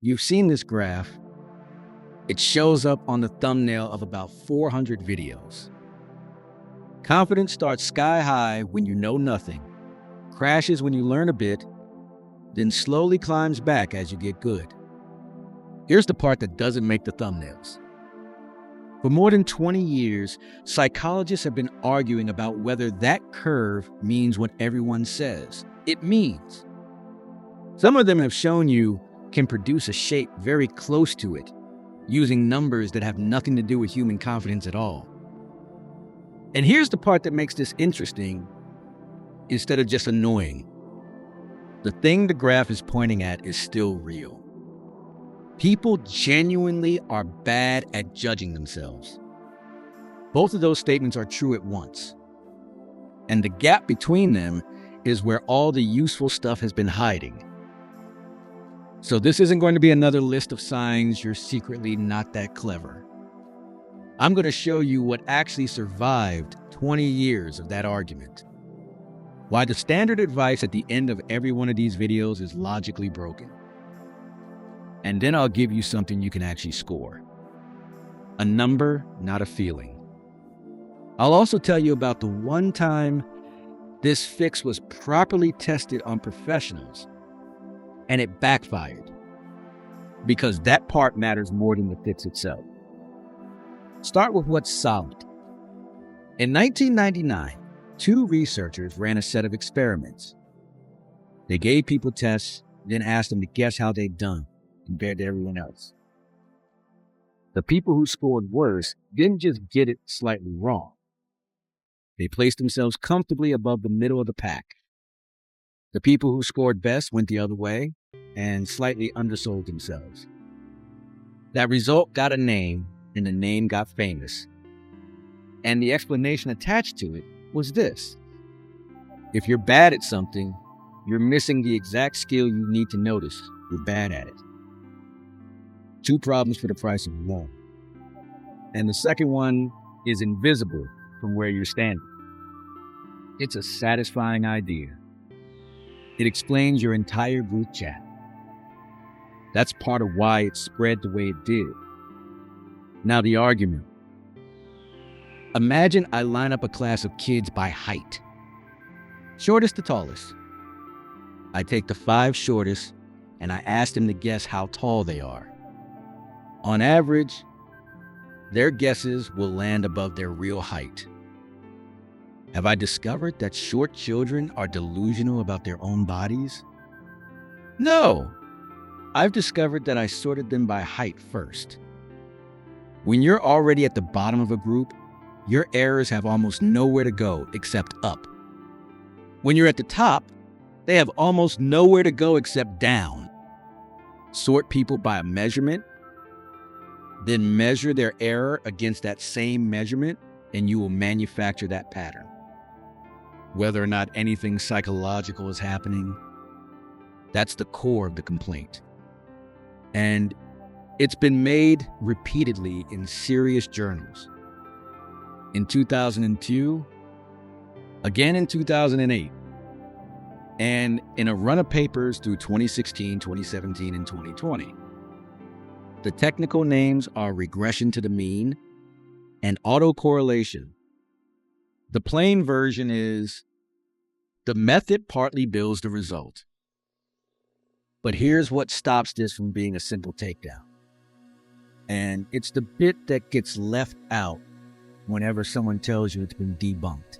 You've seen this graph. It shows up on the thumbnail of about 400 videos. Confidence starts sky high when you know nothing, crashes when you learn a bit, then slowly climbs back as you get good. Here's the part that doesn't make the thumbnails. For more than 20 years, psychologists have been arguing about whether that curve means what everyone says it means. Some of them have shown you can produce a shape very close to it, using numbers that have nothing to do with human confidence at all. And here's the part that makes this interesting instead of just annoying. The thing the graph is pointing at is still real. People genuinely are bad at judging themselves. Both of those statements are true at once. And the gap between them is where all the useful stuff has been hiding. So this isn't going to be another list of signs you're secretly not that clever. I'm going to show you what actually survived 20 years of that argument. Why the standard advice at the end of every one of these videos is logically broken. And then I'll give you something you can actually score. A number, not a feeling. I'll also tell you about the one time this fix was properly tested on professionals and it backfired, because that part matters more than the fix itself. Start with what's solid. In 1999, 2 researchers ran a set of experiments. They gave people tests, then asked them to guess how they'd done compared to everyone else. The people who scored worse didn't just get it slightly wrong. They placed themselves comfortably above the middle of the pack. The people who scored best went the other way and slightly undersold themselves. That result got a name, and the name got famous. And the explanation attached to it was this: if you're bad at something, you're missing the exact skill you need to notice you're bad at it. 2 problems for the price of 1. And the second one is invisible from where you're standing. It's a satisfying idea. It explains your entire group chat. That's part of why it spread the way it did. Now the argument. Imagine I line up a class of kids by height. Shortest to tallest. I take the 5 shortest and I ask them to guess how tall they are. On average, their guesses will land above their real height. Have I discovered that short children are delusional about their own bodies? No. I've discovered that I sorted them by height first. When you're already at the bottom of a group, your errors have almost nowhere to go except up. When you're at the top, they have almost nowhere to go except down. Sort people by a measurement, then measure their error against that same measurement, and you will manufacture that pattern. Whether or not anything psychological is happening, that's the core of the complaint. And it's been made repeatedly in serious journals. In 2002, again in 2008, and in a run of papers through 2016, 2017, and 2020. The technical names are regression to the mean and autocorrelation. The plain version is the method partly builds the result. But here's what stops this from being a simple takedown. And it's the bit that gets left out whenever someone tells you it's been debunked.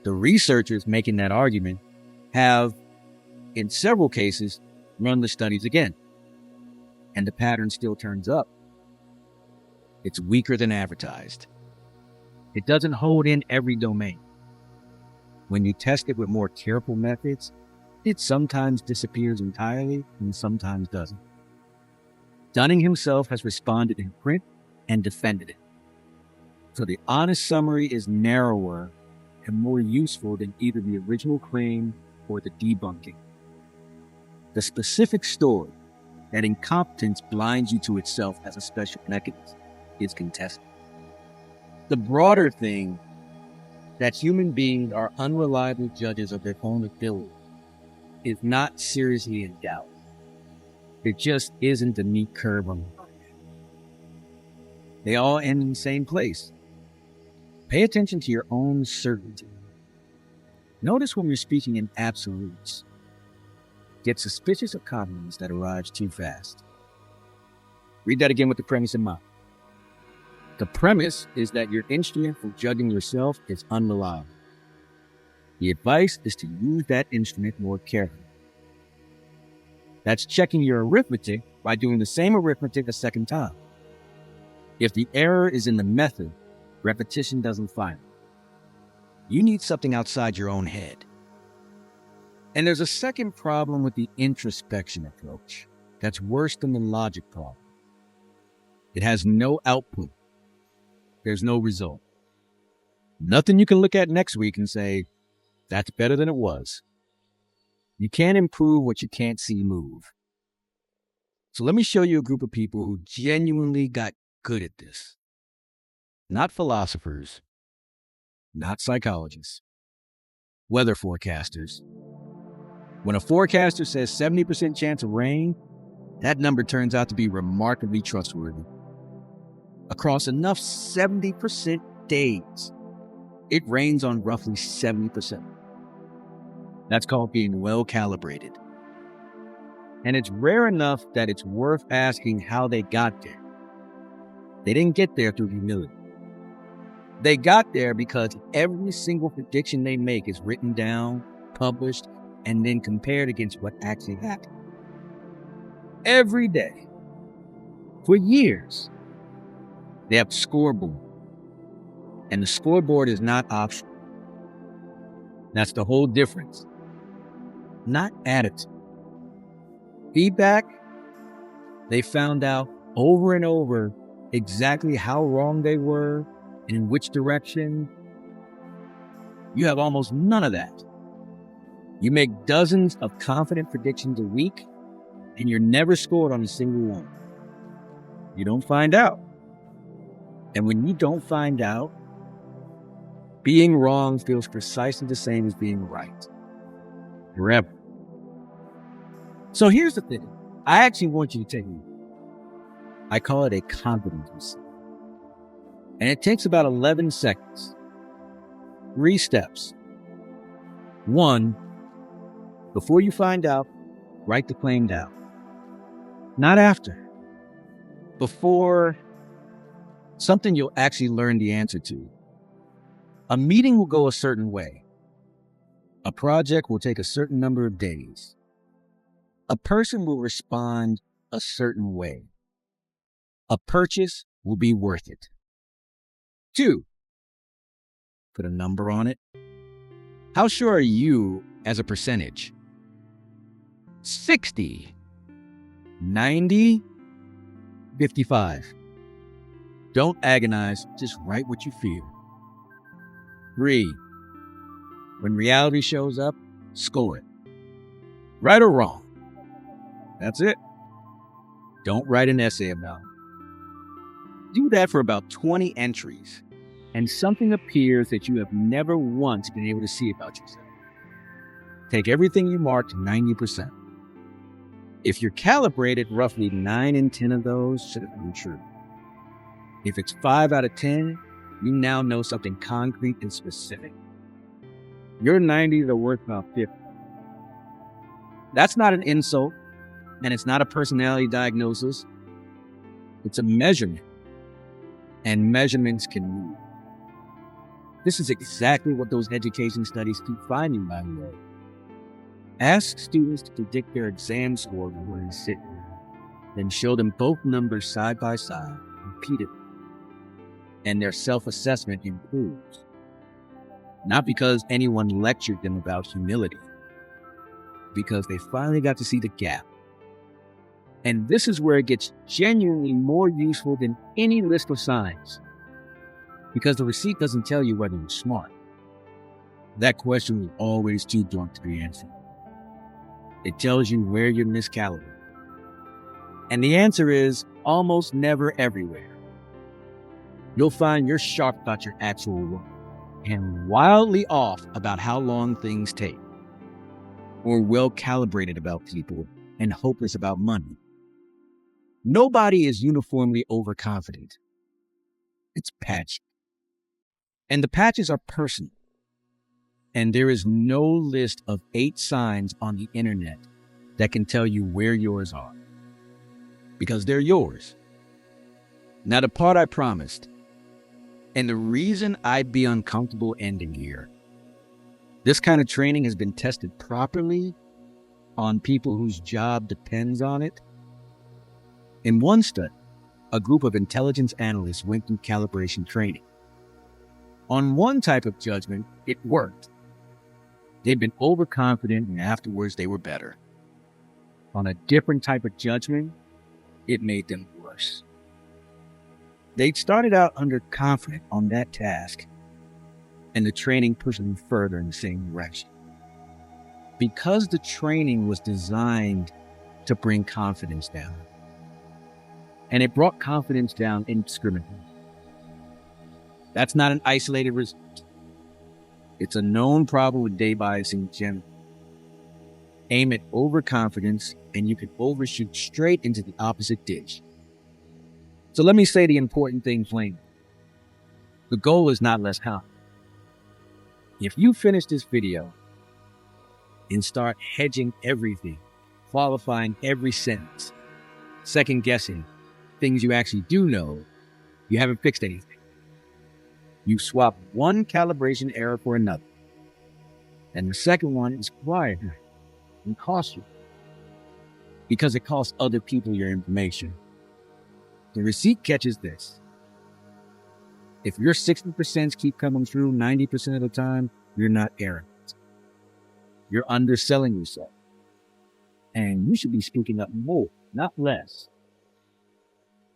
The researchers making that argument have, in several cases, run the studies again. And the pattern still turns up. It's weaker than advertised. It doesn't hold in every domain. When you test it with more careful methods, it sometimes disappears entirely and sometimes doesn't. Dunning himself has responded in print and defended it. So the honest summary is narrower and more useful than either the original claim or the debunking. The specific story that incompetence blinds you to itself as a special mechanism is contested. The broader thing, that human beings are unreliable judges of their own ability, is not seriously in doubt. It just isn't a neat curve on the line. They all end in the same place. Pay attention to your own certainty. Notice when you're speaking in absolutes. Get suspicious of confidence that arrives too fast. Read that again with the premise in mind. The premise is that your instrument for judging yourself is unreliable. The advice is to use that instrument more carefully. That's checking your arithmetic by doing the same arithmetic a second time. If the error is in the method, repetition doesn't find it. You need something outside your own head. And there's a second problem with the introspection approach that's worse than the logic problem. It has no output. There's no result. Nothing you can look at next week and say, that's better than it was. You can't improve what you can't see move. So let me show you a group of people who genuinely got good at this. Not philosophers, not psychologists, weather forecasters. When a forecaster says 70% chance of rain, that number turns out to be remarkably trustworthy. Across enough 70% days, it rains on roughly 70%. That's called being well calibrated. And it's rare enough that it's worth asking how they got there. They didn't get there through humility. They got there because every single prediction they make is written down, published, and then compared against what actually happened. Every day, for years, they have a scoreboard. And the scoreboard is not optional. That's the whole difference. Not attitude. Feedback, they found out over and over exactly how wrong they were and in which direction. You have almost none of that. You make dozens of confident predictions a week, and you're never scored on a single one. You don't find out. And when you don't find out, being wrong feels precisely the same as being right. Forever. So here's the thing. I actually want you to take me. I call it a confidence reset. And it takes about 11 seconds. 3 steps. 1, before you find out, write the claim down. Not after. Before something you'll actually learn the answer to. A meeting will go a certain way. A project will take a certain number of days. A person will respond a certain way. A purchase will be worth it. 2, put a number on it. How sure are you as a percentage? 60, 90, 55. Don't agonize, just write what you feel. 3, when reality shows up, score it. Right or wrong. That's it. Don't write an essay about it. Do that for about 20 entries, and something appears that you have never once been able to see about yourself. Take everything you marked 90%. If you're calibrated, roughly 9 in 10 of those should have been true. If it's 5 out of 10, you now know something concrete and specific. Your 90s are worth about 50. That's not an insult, and it's not a personality diagnosis. It's a measurement, and measurements can move. This is exactly what those education studies keep finding, by the way. Ask students to predict their exam score when they sit there, then show them both numbers side by side, repeatedly, and their self-assessment improves. Not because anyone lectured them about humility, because they finally got to see the gap. And this is where it gets genuinely more useful than any list of signs, because the receipt doesn't tell you whether you're smart. That question was always too drunk to be answered. It tells you where you're miscalibrated. And the answer is almost never everywhere. You'll find you're sharp about your actual work and wildly off about how long things take, or well calibrated about people and hopeless about money. Nobody is uniformly overconfident. It's patchy. And the patches are personal. And there is no list of 8 signs on the internet that can tell you where yours are. Because they're yours. Now, the part I promised, and the reason I'd be uncomfortable ending here, this kind of training has been tested properly on people whose job depends on it. In one study, a group of intelligence analysts went through calibration training. On one type of judgment, it worked. They'd been overconfident, and afterwards they were better. On a different type of judgment, it made them worse. They'd started out underconfident on that task, and the training pushed them further in the same direction. Because the training was designed to bring confidence down, and it brought confidence down indiscriminately. That's not an isolated result. It's a known problem with day biasing in general. Aim at overconfidence, and you can overshoot straight into the opposite ditch. So let me say the important thing plainly. The goal is not less confident. If you finish this video and start hedging everything, qualifying every sentence, second guessing things you actually do know, you haven't fixed anything. You swap one calibration error for another. And the second one is quiet and costly because it costs other people your information. The receipt catches this. If your 60% keep coming through 90% of the time, you're not arrogant. You're underselling yourself. And you should be speaking up more, not less.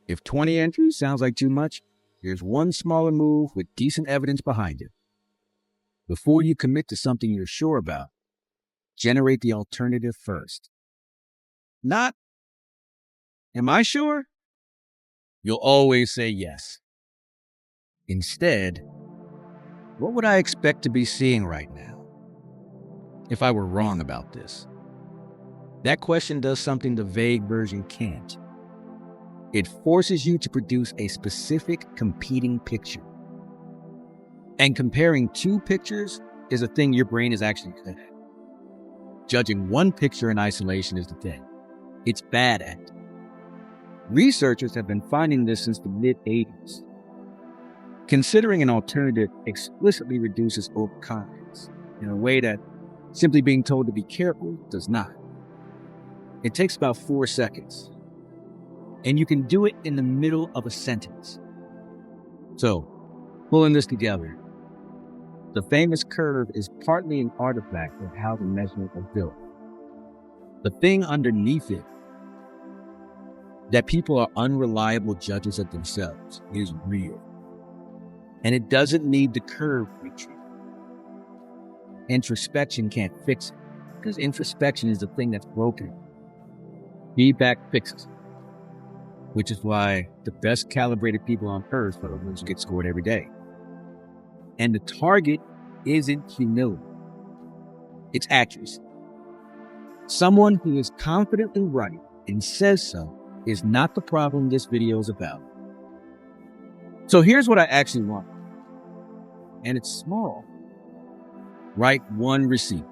If 20 entries sounds like too much, here's one smaller move with decent evidence behind it. Before you commit to something you're sure about, generate the alternative first. Not, am I sure? You'll always say yes. Instead, what would I expect to be seeing right now if I were wrong about this? That question does something the vague version can't. It forces you to produce a specific competing picture. And comparing 2 pictures is a thing your brain is actually good at. Judging one picture in isolation is the thing it's bad at. Researchers have been finding this since the mid-'80s. Considering an alternative explicitly reduces overconfidence in a way that simply being told to be careful does not. It takes about 4 seconds. And you can do it in the middle of a sentence. So, pulling this together, the famous curve is partly an artifact of how the measurement was built. The thing underneath it, that people are unreliable judges of themselves, is real. And it doesn't need the curve retreat. Introspection can't fix it, because introspection is the thing that's broken. Feedback fixes it. Which is why the best calibrated people on earth are the ones who get scored every day. And the target isn't humility. It's accuracy. Someone who is confidently right and says so is not the problem this video is about. So here's what I actually want. And it's small. Write 1 receipt.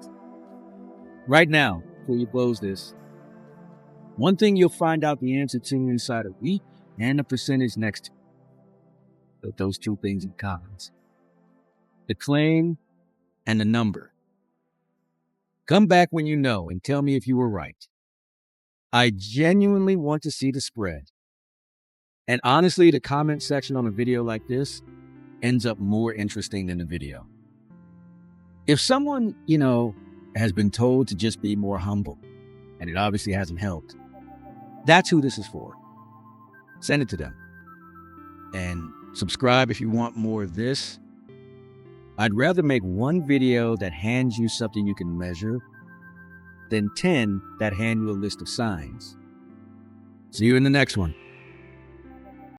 Right now, before you close this, one thing you'll find out the answer to inside a week and the percentage next to it. Those 2 things in common. The claim and the number. Come back when you know and tell me if you were right. I genuinely want to see the spread. And honestly, the comment section on a video like this ends up more interesting than the video. If someone, has been told to just be more humble, and it obviously hasn't helped, that's who this is for. Send it to them. And subscribe if you want more of this. I'd rather make 1 video that hands you something you can measure than 10 that hand you a list of signs. See you in the next one.